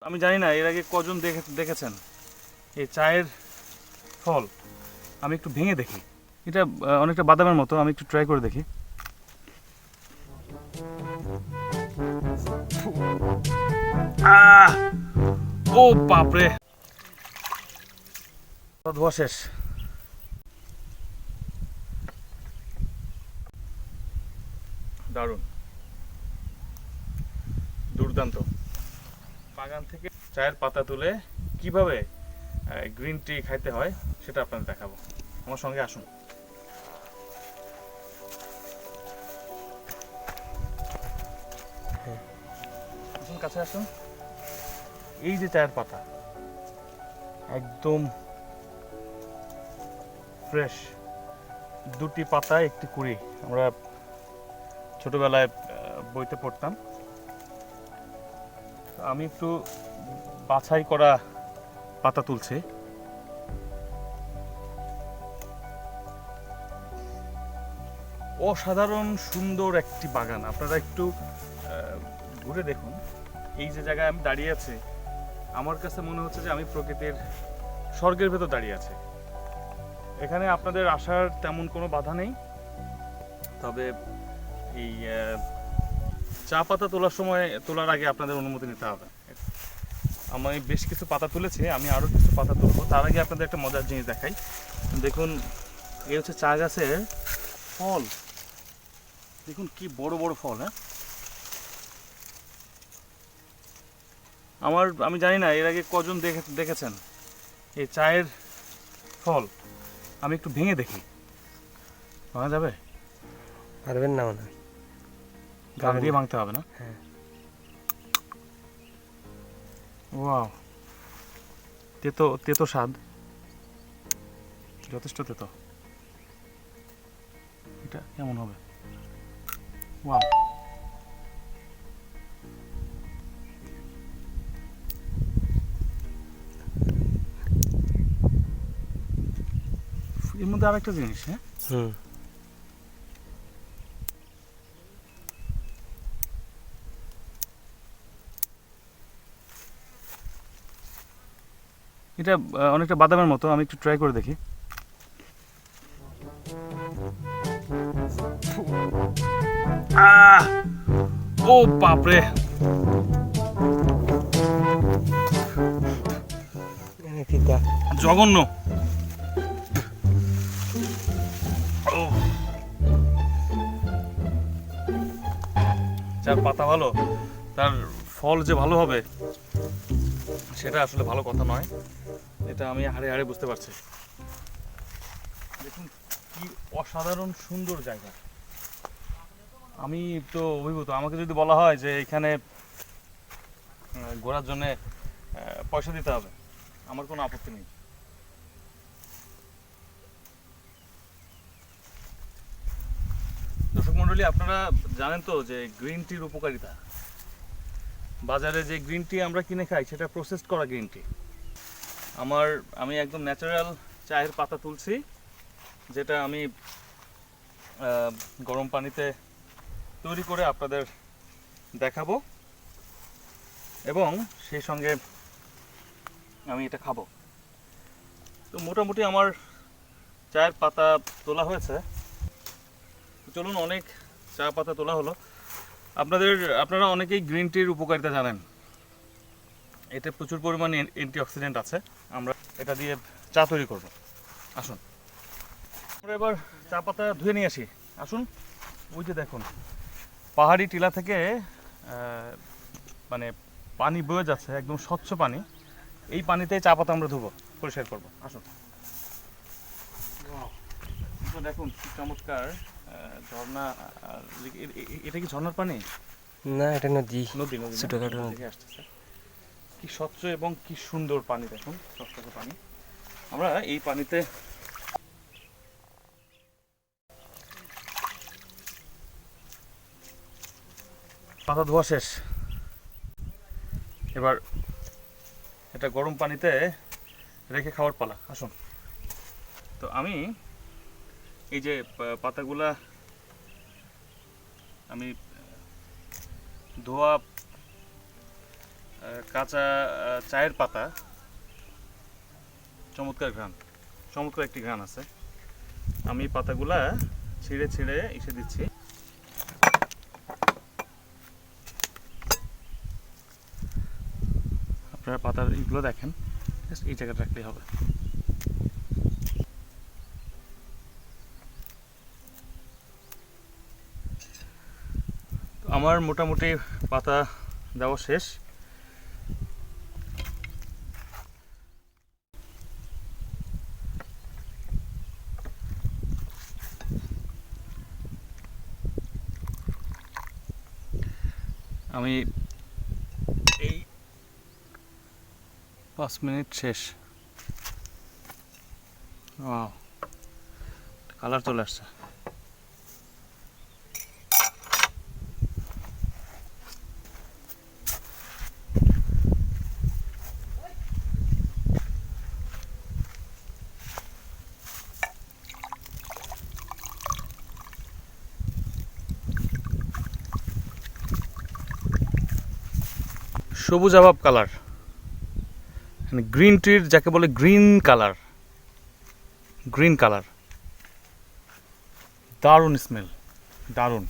আমি জানি না এর আগে কজন দেখেছেন এই চায়ের ফল। আমি একটু ভেঙে দেখি। এটা অনেকটা বাদামের মতো, আমি একটু ট্রাই করে দেখি। আহ! ও বাপরে, ধোয়া শেষ। দারুণ, দুর্দান্ত। বাগান থেকে চায়ের পাতা তুলে কিভাবে গ্রিন টি খাইতে হয় সেটা আপনাদের দেখাবো। আমার সঙ্গে আসুন। আসুন, কাছে আসুন। এই যে চায়ের পাতা, একদম ফ্রেশ, দুটি পাতা একটি কুড়ি। আমরা ছোটবেলায় বইতে পড়তাম। আমি একটু বাছাই করা পাতা তুলছি। অসাধারণ সুন্দর একটি বাগান। আপনারা একটু ঘুরে দেখুন। এই যে জায়গায় আমি দাঁড়িয়ে আছি, আমার কাছে মনে হচ্ছে যে আমি প্রকৃতির স্বর্গের ভেতর দাঁড়িয়ে আছি। এখানে আপনাদের আসার তেমন কোনো বাধা নেই, তবে এই চা পাতা তোলার আগে আপনাদের অনুমতি নিতে হবে। আমি বেশ কিছু পাতা তুলেছি, আমি আরও কিছু পাতা তুলবো। তার আগে আপনাদের একটা মজার জিনিস দেখাই। দেখুন, এই হচ্ছে চা গাছের ফল। দেখুন কি বড় বড় ফল। হ্যাঁ, আমি জানি না এর আগে কজন দেখেছেন এই চায়ের ফল। আমি একটু ভেঙে দেখি, ভাঙা যাবে? পারবেন না মনে হয়, গাল দিয়ে ভাঙতে হবে না? হ্যাঁ। ওয়াও, তেতো তেতো স্বাদ, যথেষ্ট তেতো। এটা কেমন হবে? ওয়াও, এর মধ্যে আরেকটা জিনিস। হ্যাঁ, এটা অনেকটা বাদামের মতো, আমি একটু ট্রাই করে দেখি। আহ! ও বাপরে, জঘন্য। যার পাতা ভালো তার ফল যে ভালো হবে সেটা আসলে ভালো কথা নয়। এটা আমি হাড়ে হাড়ে বুঝতে পারছি। দেখুন কি অসাধারণ সুন্দর জায়গা। আমি তো অভিভূত। আমাকে যদি বলা হয় যে এখানে ঘোরার জন্য পয়সা দিতে হবে, আমার কোনো আপত্তি নেই। দর্শক মণ্ডলী, আপনারা জানেন তো যে গ্রিন টির উপকারিতা। বাজারে যে গ্রিন টি আমরা কিনে খাই সেটা প্রসেসড করা গ্রিন টি। আমি একদম ন্যাচারাল চায়ের পাতা তুলছি, যেটা আমি গরম পানিতে তৈরি করে আপনাদের দেখাবো, এবং সেই সঙ্গে আমি এটা খাবো। তো মোটামুটি আমার চায়ের পাতা তোলা হয়েছে। চলুন, অনেক চা পাতা তোলা হলো। আপনারা অনেকেই গ্রিন টির উপকারিতা জানেন। এতে প্রচুর পরিমাণে অ্যান্টিঅক্সিডেন্ট আছে। আমরা এটা দিয়ে চা তৈরি করব। আসুন, আমরা এবার চা পাতা ধুয়ে নিয়ে আসি। আসুন, ওই যে দেখুন, পাহাড়ি টিলা থেকে মানে পানি বয়ে যাচ্ছে, একদম স্বচ্ছ পানি। এই পানিতে চা পাতা আমরা ধুবো, পরিষ্কার করবো। আসুন। দেখুন কি চমৎকার ঝর্ণা। এটা কি ঝর্ণার পানি? না, এটা নদী। নদী ছোটখাটো নদী থেকে আসতেছে। কি স্বচ্ছ এবং কি সুন্দর পানি। দেখুন স্বচ্ছ পানি। আমরা এই পানিতে পাতা ধোয়া শেষ। এবার এটা গরম পানিতে রেখে খাওয়ার পালা। আসুন। তো আমি এই যে পাতাগুলা আমি ধোয়া কাঁচা চায়ের পাতা, চমৎকার ঘ্রাণ, চমৎকার একটি ঘ্রাণ আছে। আমি পাতাগুলা ছিঁড়ে ছিঁড়ে এসে দিচ্ছি। আপনারা পাতার এগুলো দেখেন, জাস্ট এই জায়গাটা রাখলেই হবে। আমার মোটামুটি পাতা দেওয়া শেষ। আমি এই 5 মিনিট শেষ। ওয়াও, কালার চলে আসছে। সবুজ আভাব কালার, মানে গ্রিন টির যাকে বলে গ্রিন কালার, গ্রিন কালার, দারুণ স্মেল, দারুণ।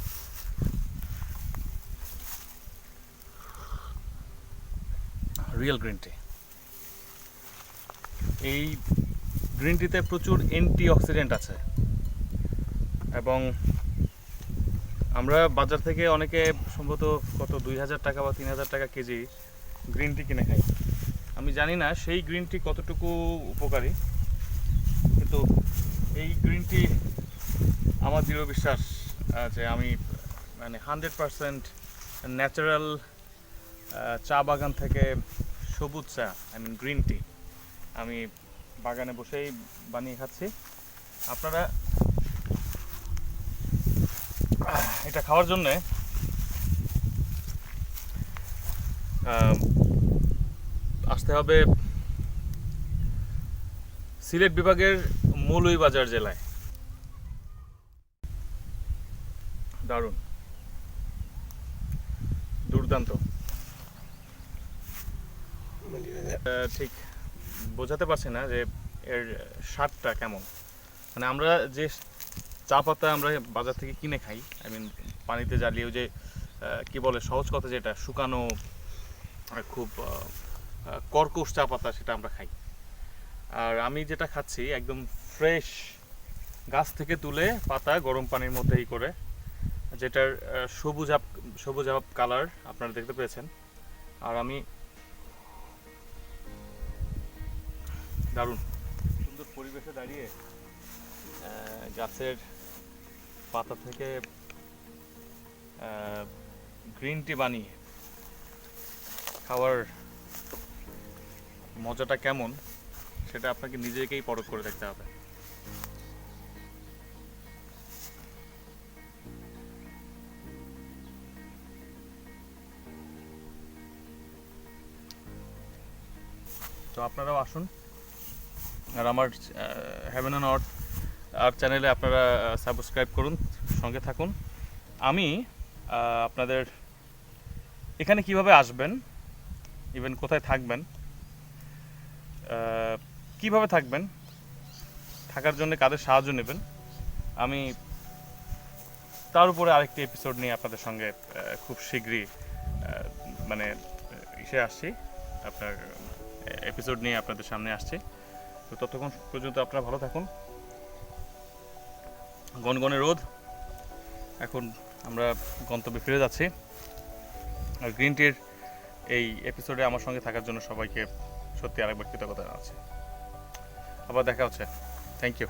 Real green tea. এই গ্রিন টিতে প্রচুর অ্যান্টি অক্সিডেন্ট আছে এবং আমরা বাজার থেকে অনেকে সম্ভবত কত 2000 টাকা বা 3000 টাকা কেজি গ্রিন টি কিনে খাই। আমি জানি না সেই গ্রিন টি কতটুকু উপকারী, কিন্তু এই গ্রিন টি আমার দৃঢ় বিশ্বাস যে আমি মানে 100% ন্যাচারাল চা বাগান থেকে সবুজ চা, আই মিন গ্রিন টি আমি বাগানে বসেই বানিয়ে খাচ্ছি। আপনারা এটা খাওয়ার জন্যে আসতে হবে সিলেট বিভাগের মৌলভীবাজার জেলায়। দারুণ, দুর্দান্ত। ঠিক বোঝাতে পারছি না যে এর স্বাদটা কেমন। মানে আমরা যে চা পাতা আমরা বাজার থেকে কিনে খাই, আই মিন পানিতে জ্বালিয়েও যে কি বলে সহজ কথা যেটা শুকানো খুব কর্কশ চা পাতা, সেটা আমরা খাই। আর আমি যেটা খাচ্ছি একদম ফ্রেশ গাছ থেকে তুলে পাতা গরম পানির মধ্যেই করে, যেটার সবুজ আপ কালার আপনারা দেখতে পেয়েছেন। আর আমি দারুণ সুন্দর পরিবেশে দাঁড়িয়ে গাছের পাতা থেকে গ্রিন টি বানিয়ে খাওয়ার মজাটা কেমন সেটা আপনাকে নিজেকেই পরখ করে দেখতে হবে। তো আপনারাও আসুন আর আমার হেভেন অন আর্থ আর চ্যানেলে আপনারা সাবস্ক্রাইব করুন, সঙ্গে থাকুন। আমি আপনাদের এখানে কিভাবে আসবেন, ইভেন কোথায় থাকবেন, কিভাবে থাকবেন, থাকার জন্য কাদের সাহায্য নেবেন, আমি তার উপরে আরেকটি এপিসোড নিয়ে আপনাদের সঙ্গে খুব শীঘ্রই মানে এসে আসছি, আপনার এপিসোড নিয়ে আপনাদের সামনে আসছি। তো ততক্ষণ পর্যন্ত আপনারা ভালো থাকুন। গনগনে রোদ, এখন আমরা গন্তব্যে ফিরে যাচ্ছি। আর গ্রিন টির এই এপিসোডে আমার সঙ্গে থাকার জন্য সবাইকে সত্যি আরেকবার কৃতজ্ঞতা জানাচ্ছি। আবার দেখা হচ্ছে। Thank you.